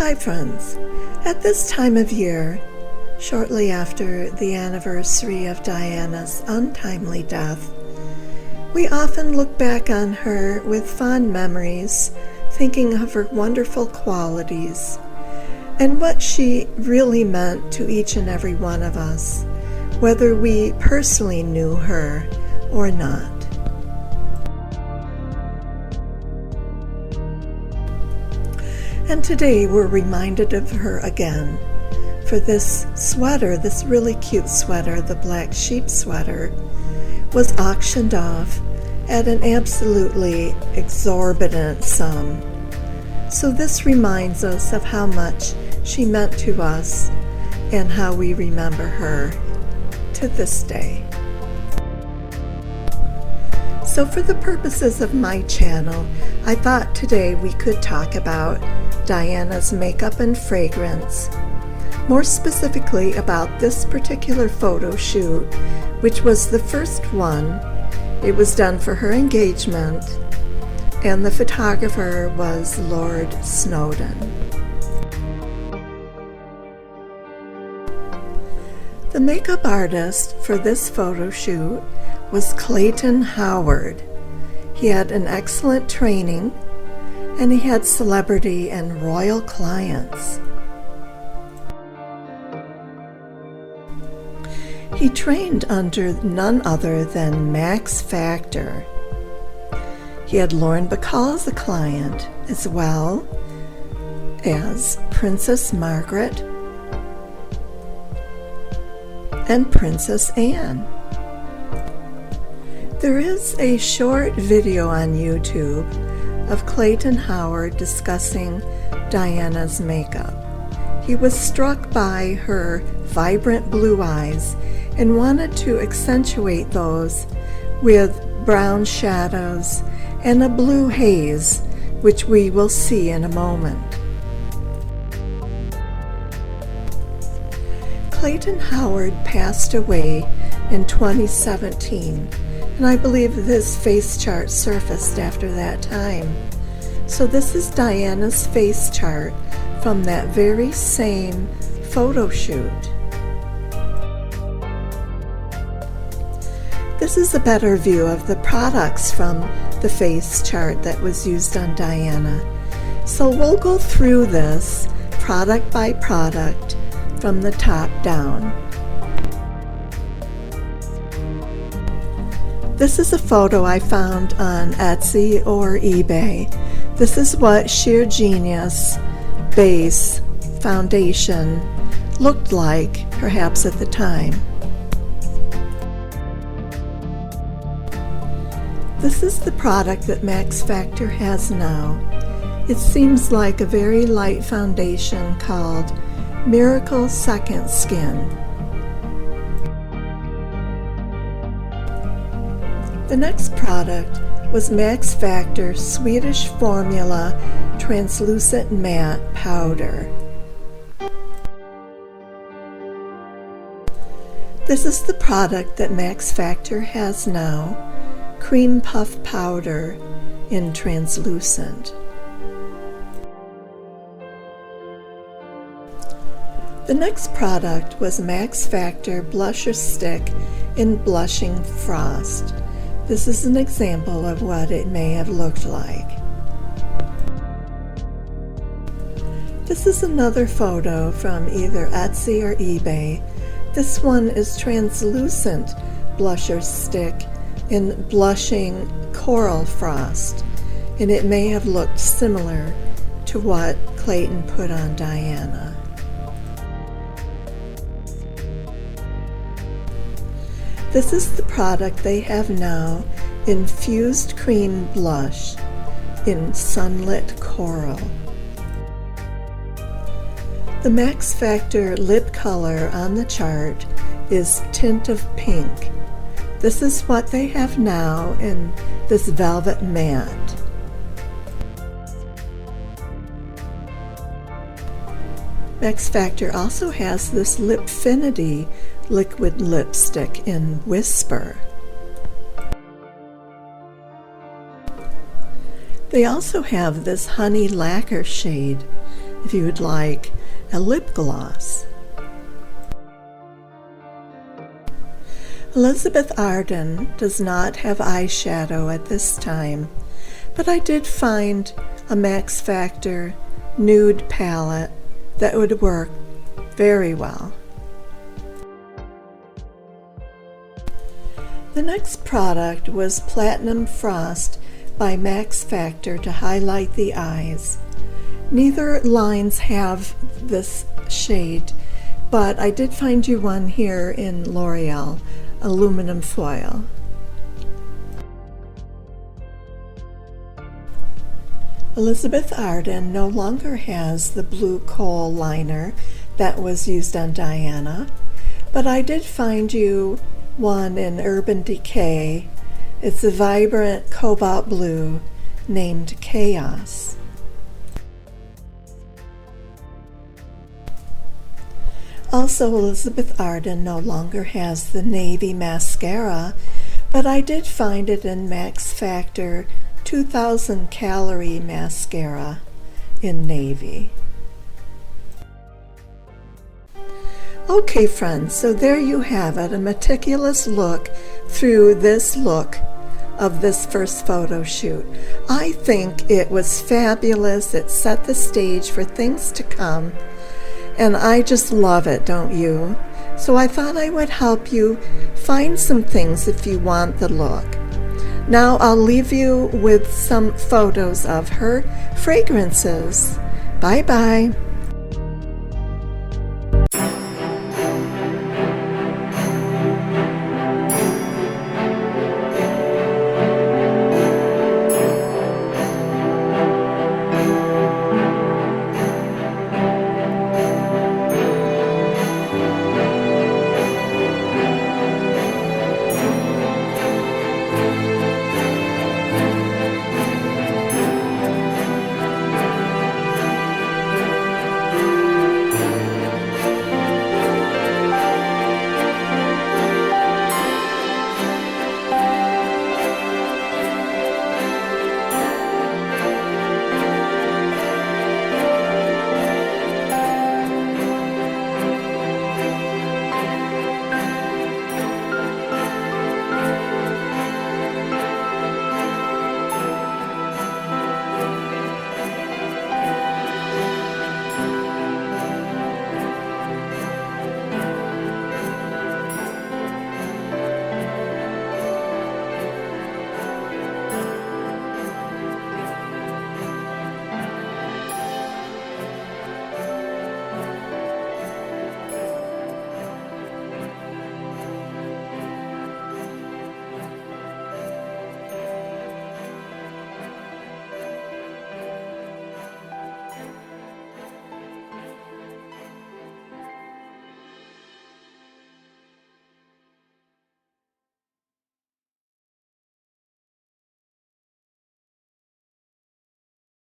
Hi friends, at this time of year, shortly after the anniversary of Diana's untimely death, we often look back on her with fond memories, thinking of her wonderful qualities and what she really meant to each and every one of us, whether we personally knew her or not. And today we're reminded of her again, for this sweater, this really cute sweater, the black sheep sweater, was auctioned off at an absolutely exorbitant sum. So this reminds us of how much she meant to us and how we remember her to this day. So for the purposes of my channel, I thought today we could talk about Diana's makeup and fragrance, more specifically about this particular photo shoot, which was the first one. It was done for her engagement, and the photographer was Lord Snowdon. The makeup artist for this photo shoot was Clayton Howard. He had an excellent training, and he had celebrity and royal clients. He trained under none other than Max Factor. He had Lauren Bacall as a client, as well as Princess Margaret and Princess Anne. There is a short video on YouTube of Clayton Howard discussing Diana's makeup. He was struck by her vibrant blue eyes and wanted to accentuate those with brown shadows and a blue haze, which we will see in a moment. Clayton Howard passed away in 2017, and I believe this face chart surfaced after that time. So this is Diana's face chart from that very same photo shoot. This is a better view of the products from the face chart that was used on Diana. So we'll go through this product by product from the top down. This is a photo I found on Etsy or eBay. This is what Sheer Genius base foundation looked like, perhaps at the time. This is the product that Max Factor has now. It seems like a very light foundation called Miracle Second Skin. The next product was Max Factor Swedish Formula Translucent Matte Powder. This is the product that Max Factor has now, Cream Puff Powder in Translucent. The next product was Max Factor Blusher Stick in Blushing Frost. This is an example of what it may have looked like. This is another photo from either Etsy or eBay. This one is Translucent Blusher Stick in Blushing Coral Frost, and it may have looked similar to what Clayton put on Diana. This is the product they have now, Infused Cream Blush in Sunlit Coral. The Max Factor lip color on the chart is Tint of Pink. This is what they have now in this Velvet Matte. Max Factor also has this Lipfinity liquid lipstick in Whisper. They also have this honey lacquer shade. if you would like a lip gloss. Elizabeth Arden does not have eyeshadow at this time, but I did find a Max Factor nude palette that would work very well. The next product was Platinum Frost by Max Factor to highlight the eyes. Neither lines have this shade, but I did find you one here in L'Oreal aluminum foil. Elizabeth Arden no longer has the blue kohl liner that was used on Diana, but I did find you one in Urban Decay. It's a vibrant cobalt blue named Chaos. Also, Elizabeth Arden no longer has the navy mascara, but I did find it in Max Factor 2000 calorie mascara in navy. Okay friends, so there you have it, a meticulous look through this look of this first photo shoot. I think it was fabulous. It set the stage for things to come, and I just love it, don't you? So I thought I would help you find some things if you want the look. Now I'll leave you with some photos of her fragrances. Bye bye.